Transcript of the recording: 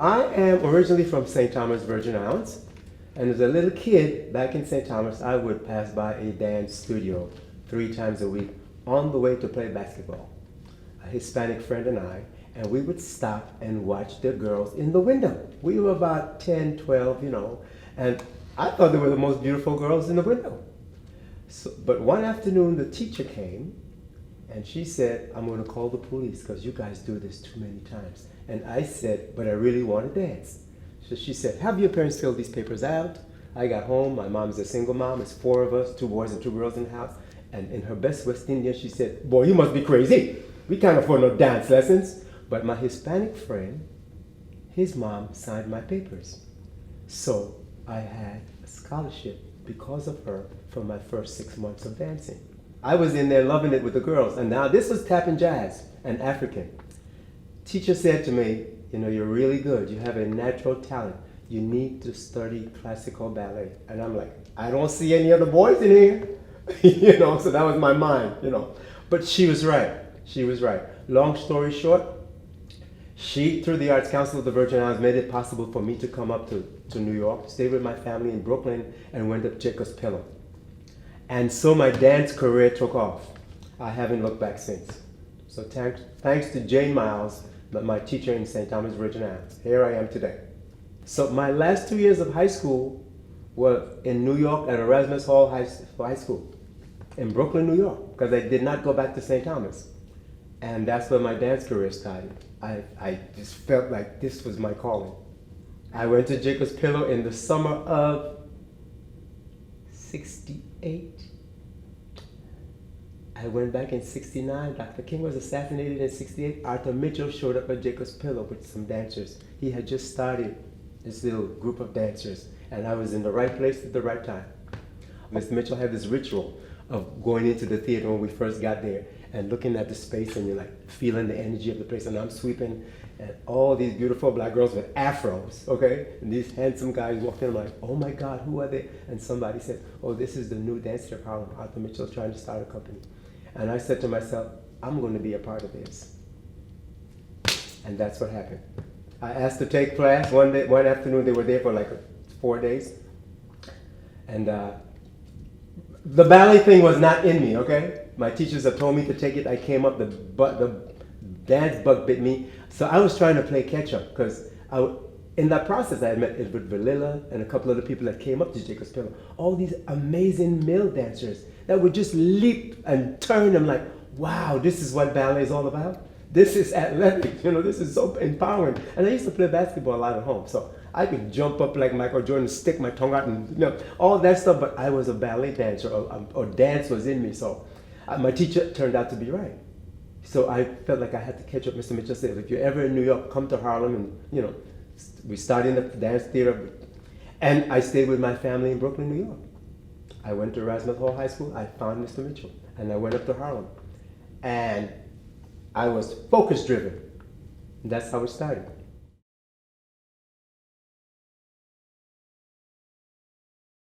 I am originally from St. Thomas, Virgin Islands, and as a little kid back in St. Thomas, I would pass by a dance studio 3 times a week on the way to play basketball. A Hispanic friend and we would stop and watch the girls in the window. We were about 10, 12, and I thought they were the most beautiful girls in the window. But one afternoon, the teacher came, and she said, I'm going to call the police because you guys do this too many times. And I said, but I really want to dance. So she said, have your parents fill these papers out. I got home. My mom's a single mom. It's 4 of us, 2 boys and 2 girls in the house. And in her best West Indian, she said, boy, you must be crazy. We can't afford no dance lessons. But my Hispanic friend, his mom signed my papers. So I had a scholarship because of her for my first 6 months of dancing. I was in there loving it with the girls. And now this was tap and jazz and African. Teacher said to me, you're really good. You have a natural talent. You need to study classical ballet. And I'm like, I don't see any other boys in here. So that was my mind, But she was right. She was right. Long story short, she, through the Arts Council of the Virgin Islands, made it possible for me to come up to New York, stay with my family in Brooklyn, and went up Jacob's Pillow. And so my dance career took off. I haven't looked back since. So thanks to Jane Miles, my teacher in St. Thomas, Virgin Islands. Here I am today. So my last 2 years of high school were in New York at Erasmus Hall High School in Brooklyn, New York, because I did not go back to St. Thomas. And that's where my dance career started. I just felt like this was my calling. I went to Jacob's Pillow in the summer of 68. I went back in 69. Dr. King was assassinated in 68. Arthur Mitchell showed up at Jacob's Pillow with some dancers. He had just started this little group of dancers, and I was in the right place at the right time. Mr. Mitchell had this ritual of going into the theater when we first got there and looking at the space, and you're like feeling the energy of the place. And I'm sweeping, and all these beautiful black girls with afros, okay? And these handsome guys walked in. I'm like, oh my God, who are they? And somebody said, oh, this is the new Dance Theatre of Harlem. Arthur Mitchell's trying to start a company. And I said to myself, I'm going to be a part of this. And that's what happened. I asked to take class one afternoon. They were there for like 4 days. And the ballet thing was not in me, okay? My teachers had told me to take it. I came up, the dance bug bit me. So I was trying to play catch up because in that process I had met Edward Valilla and a couple other people that came up to Jacob's Pillow. All these amazing male dancers that would just leap and turn. I'm like, wow, this is what ballet is all about? This is athletic, this is so empowering. And I used to play basketball a lot at home. So I could jump up like Michael Jordan, stick my tongue out and all that stuff, but I was a ballet dancer or dance was in me. So my teacher turned out to be right. So I felt like I had to catch up. Mr. Mitchell said, if you're ever in New York, come to Harlem and, we started in the Dance Theatre. And I stayed with my family in Brooklyn, New York. I went to Erasmus Hall High School. I found Mr. Mitchell and I went up to Harlem. And I was focus driven. That's how it started.